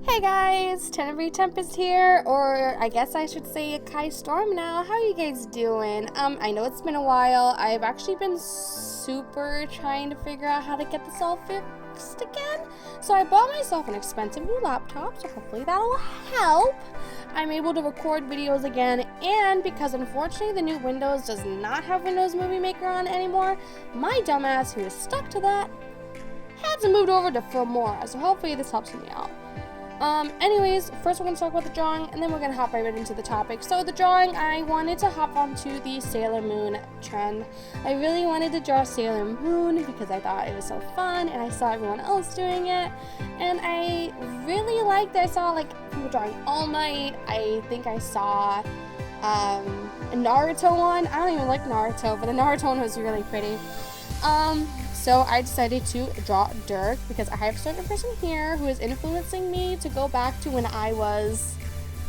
Hey guys, Tenebris Tempest here, or I guess I should say Kai Storm now. How are you guys doing? I know it's been a while. I've actually been super trying to figure out how to get this all fixed again. So I bought myself an expensive new laptop, so hopefully that'll help. I'm able to record videos again, and because unfortunately the new Windows does not have Windows Movie Maker on anymore, my dumbass who is stuck to that had to move over to Filmora, so hopefully this helps me out. Anyways, first we're going to talk about the drawing, and then we're going to hop right into the topic. So the drawing, I wanted to hop onto the Sailor Moon trend. I really wanted to draw Sailor Moon because I thought it was so fun, and I saw everyone else doing it, and I really liked it. I saw, like, people drawing All Might. I think I saw, a Naruto one. I don't even like Naruto, but the Naruto one was really pretty. So I decided to draw Dirk because I have a certain person here who is influencing me to go back to when I was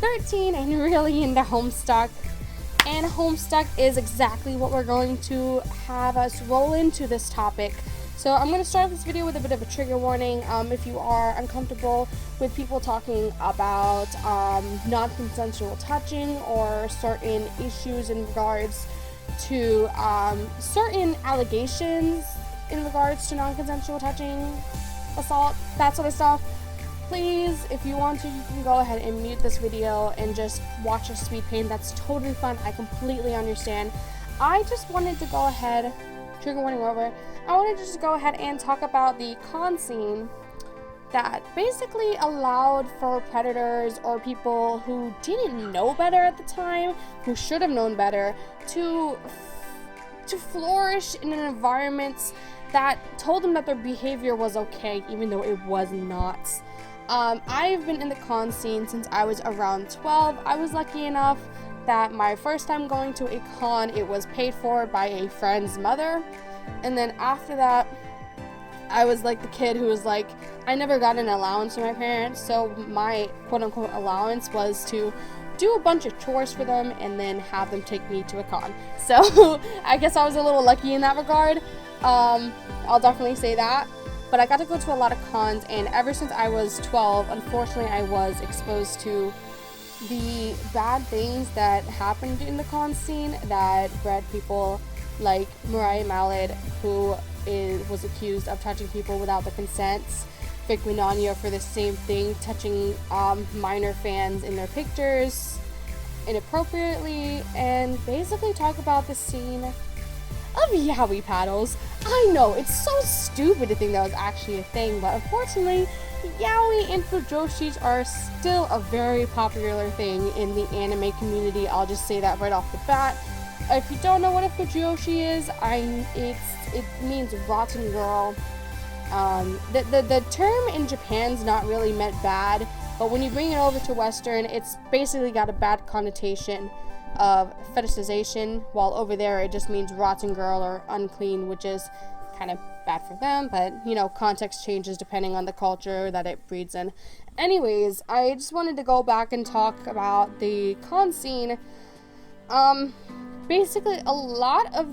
13 and really into Homestuck. And Homestuck is exactly what we're going to have us roll into this topic. So I'm going to start this video with a bit of a trigger warning. If you are uncomfortable with people talking about non-consensual touching or certain issues in regards to certain allegations in regards to non-consensual touching, assault, that sort of stuff, please, if you want to, you can go ahead and mute this video and just watch your speed paint. That's totally fun. I completely understand. I just wanted to go ahead, trigger warning over, I wanted to just go ahead and talk about the con scene that basically allowed for predators or people who didn't know better at the time, who should have known better, to flourish in an environment that told them that their behavior was okay, even though it was not. I've been in the con scene since I was around 12. I was lucky enough that my first time going to a con, it was paid for by a friend's mother. And then after that, I was like the kid who was like, I never got an allowance from my parents, so my quote-unquote allowance was to do a bunch of chores for them and then have them take me to a con. So I guess I was a little lucky in that regard. I'll definitely say that. But I got to go to a lot of cons, and ever since I was 12, unfortunately I was exposed to the bad things that happened in the con scene that bred people like Mariah Mallet, who was accused of touching people without their consent. Vic Minania for the same thing, touching minor fans in their pictures inappropriately, and basically talk about the scene of yaoi paddles. I know, it's so stupid to think that was actually a thing, but unfortunately, yaoi and fujoshis are still a very popular thing in the anime community. I'll just say that right off the bat. If you don't know what a fujoshi is, it means rotten girl. The term in Japan's not really meant bad, but when you bring it over to Western, it's basically got a bad connotation of fetishization, while over there it just means rotten girl or unclean, which is kind of bad for them, but you know, context changes depending on the culture that it breeds in. Anyways, I just wanted to go back and talk about the con scene. Basically, a lot of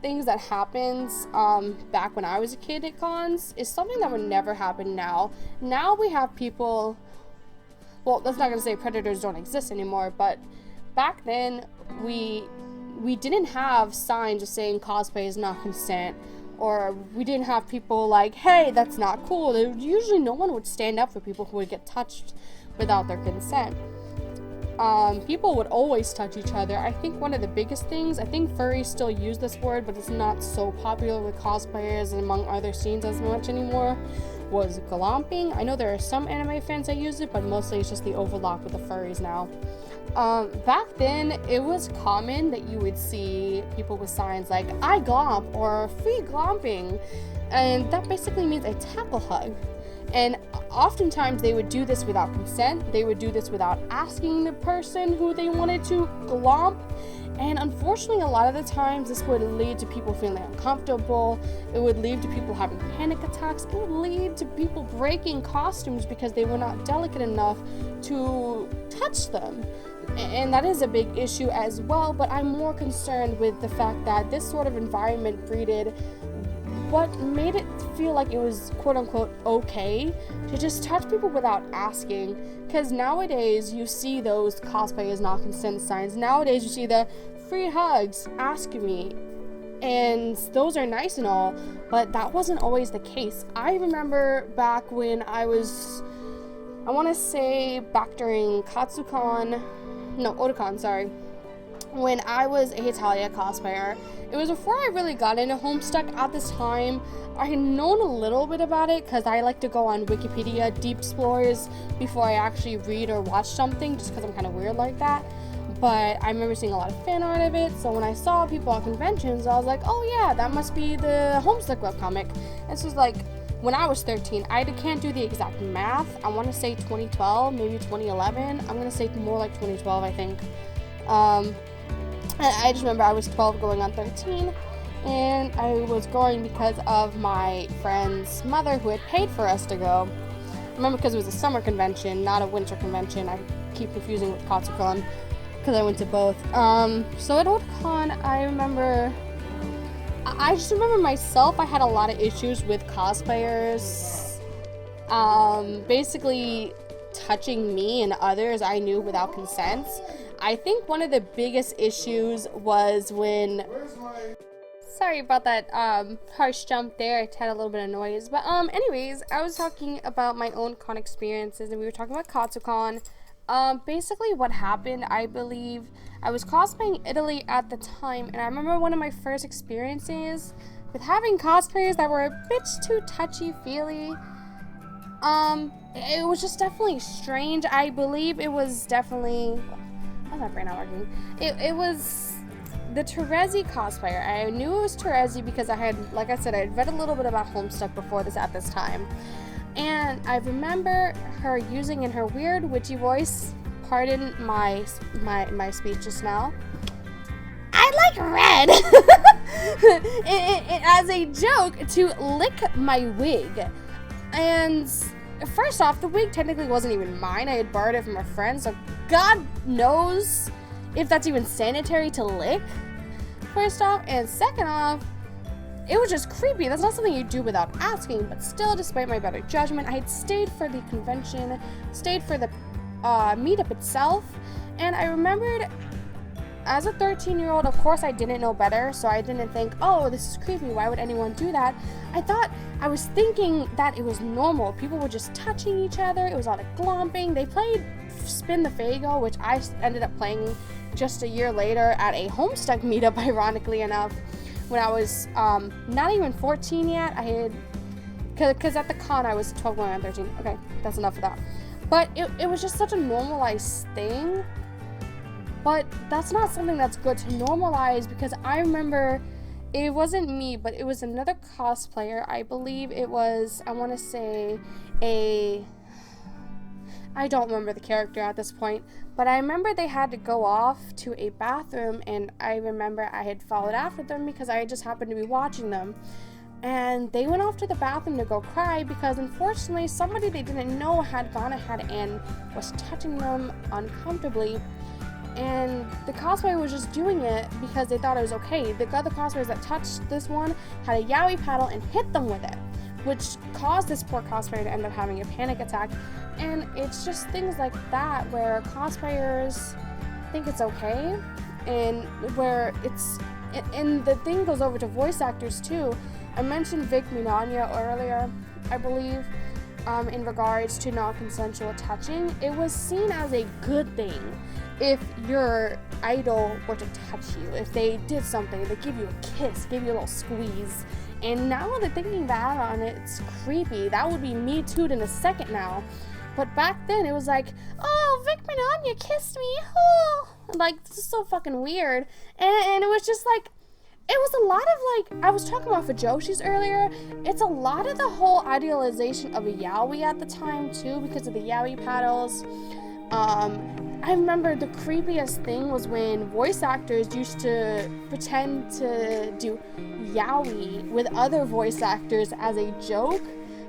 things that happens back when I was a kid at cons is something that would never happen now. Now we have people, well, that's not going to say predators don't exist anymore, but back then we didn't have signs just saying cosplay is not consent, or we didn't have people like, hey, that's not cool. Usually no one would stand up for people who would get touched without their consent. People would always touch each other. I think one of the biggest things, I think furries still use this word, but it's not so popular with cosplayers and among other scenes as much anymore, was glomping. I know there are some anime fans that use it, but mostly it's just the overlap with the furries now. Back then, it was common that you would see people with signs like, I glomp, or free glomping, and that basically means a tackle hug. And oftentimes they would do this without consent. They would do this without asking the person who they wanted to glomp. And unfortunately, a lot of the times this would lead to people feeling uncomfortable. It would lead to people having panic attacks. It would lead to people breaking costumes because they were not delicate enough to touch them. And that is a big issue as well, but I'm more concerned with the fact that this sort of environment breeded what made it feel like it was quote-unquote okay to just touch people without asking. Because nowadays you see those cosplayers not consent signs. Nowadays you see the free hugs, ask me, and those are nice and all, but that wasn't always the case. I remember back when I want to say back during Otakon, sorry, when I was a Hetalia cosplayer. It was before I really got into Homestuck. At this time, I had known a little bit about it because I like to go on Wikipedia deep explores before I actually read or watch something, just because I'm kind of weird like that. But I remember seeing a lot of fan art of it, so when I saw people at conventions, I was like, oh yeah, that must be the Homestuck webcomic. This was like when I was 13. I can't do the exact math. I want to say 2012, maybe 2011. I'm going to say more like 2012, I think. I just remember I was 12 going on 13, and I was going because of my friend's mother who had paid for us to go. I remember because it was a summer convention, not a winter convention. I keep confusing with Katsucon because I went to both. So at Otakon, I just remember myself, I had a lot of issues with cosplayers basically touching me and others I knew without consent. I think one of the biggest issues was when, sorry about that harsh jump there, I had a little bit of noise, but anyways, I was talking about my own con experiences, and we were talking about Katsucon. Basically what happened, I believe, I was cosplaying Italy at the time, and I remember one of my first experiences with having cosplayers that were a bit too touchy-feely. It was just definitely strange. I believe it was definitely, how's my brain not working? It was the Terezi cosplayer. I knew it was Terezi because I had, like I said, I had read a little bit about Homestuck before this at this time. And I remember her using in her weird witchy voice, pardon my speech just now, I like red, as a joke to lick my wig. And first off, the wig technically wasn't even mine. I had borrowed it from a friend, so God knows if that's even sanitary to lick, first off. And second off, it was just creepy. That's not something you do without asking, but still, despite my better judgment, I had stayed for the convention, stayed for the meetup itself, and I remembered, as a 13-year-old, of course I didn't know better, so I didn't think, oh, this is creepy, why would anyone do that? I was thinking that it was normal. People were just touching each other, it was a lot of glomping. They played Spin the Fago, which I ended up playing just a year later at a Homestuck meetup, ironically enough, when I was not even 14 yet. I had, because at the con I was 12 going on 13. Okay, that's enough of that. But it was just such a normalized thing. But that's not something that's good to normalize, because I remember it wasn't me, but it was another cosplayer. I believe it was, I want to say I don't remember the character at this point, but I remember they had to go off to a bathroom, and I remember I had followed after them because I just happened to be watching them. And they went off to the bathroom to go cry because, unfortunately, somebody they didn't know had gone ahead and was touching them uncomfortably. And the cosplayer was just doing it because they thought it was okay. The other cosplayers that touched this one had a yaoi paddle and hit them with it, which caused this poor cosplayer to end up having a panic attack. And it's just things like that where cosplayers think it's okay, and where it's, and the thing goes over to voice actors too. I mentioned Vic Mignogna earlier, I believe, in regards to non-consensual touching. It was seen as a good thing if your idol were to touch you, if they did something, they give you a kiss, give you a little squeeze. And now that they're thinking back on it, it's creepy. That would be Me Too'd in a second now. But back then, it was like, oh, Vic Mignogna kissed me, oh. Like, this is so fucking weird. And it was just like, it was a lot of, like, I was talking about Fujoshis earlier, it's a lot of the whole idealization of a yaoi at the time, too, because of the yaoi paddles. I remember the creepiest thing was when voice actors used to pretend to do yaoi with other voice actors as a joke,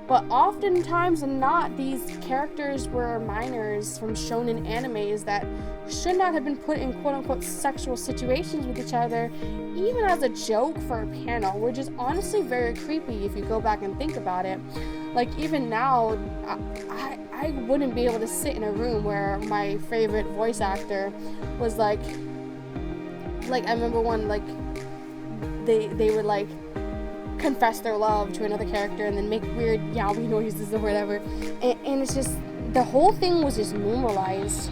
But oftentimes not, these characters were minors from shonen animes that should not have been put in quote-unquote sexual situations with each other, even as a joke for a panel, which is honestly very creepy if you go back and think about it. Like, even now, I wouldn't be able to sit in a room where my favorite voice actor was like I remember one, like, they would, like, confess their love to another character and then make weird yaoi noises or whatever, and it's just, the whole thing was just normalized,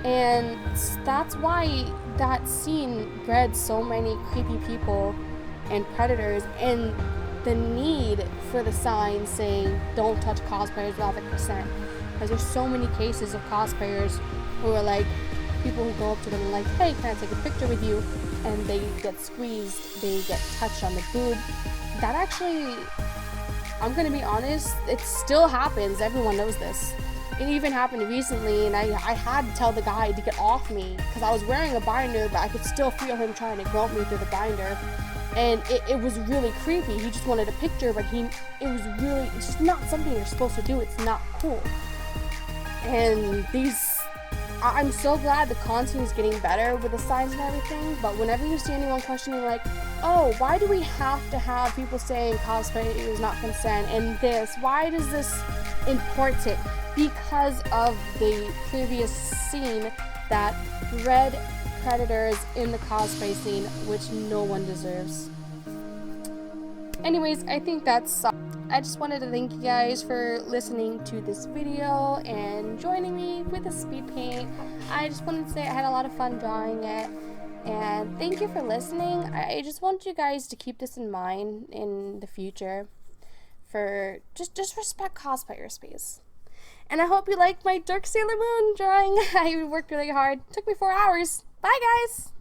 and that's why that scene bred so many creepy people and predators, and the need for the sign saying don't touch cosplayers without the consent, because there's so many cases of cosplayers who are like, people who go up to them and like, hey, can I take a picture with you, and they get squeezed, they get touched on the boob. That actually, I'm gonna be honest, it still happens. Everyone knows this. It even happened recently, and I had to tell the guy to get off me because I was wearing a binder, but I could still feel him trying to grope me through the binder, and it was really creepy. He just wanted a picture, but it's just not something you're supposed to do. It's not cool. And I'm so glad the content is getting better with the signs and everything, but whenever you see anyone questioning, like, oh, why do we have to have people saying cosplay is not consent and this? Why does this import it? Because of the previous scene that bred predators in the cosplay scene, which no one deserves. Anyways, I think that's I just wanted to thank you guys for listening to this video and joining me with the speed paint. I just wanted to say I had a lot of fun drawing it, and thank you for listening. I just want you guys to keep this in mind in the future, for just respect cosplayer space. And I hope you like my Dirk Sailor Moon drawing. I worked really hard. It took me 4 hours. Bye guys!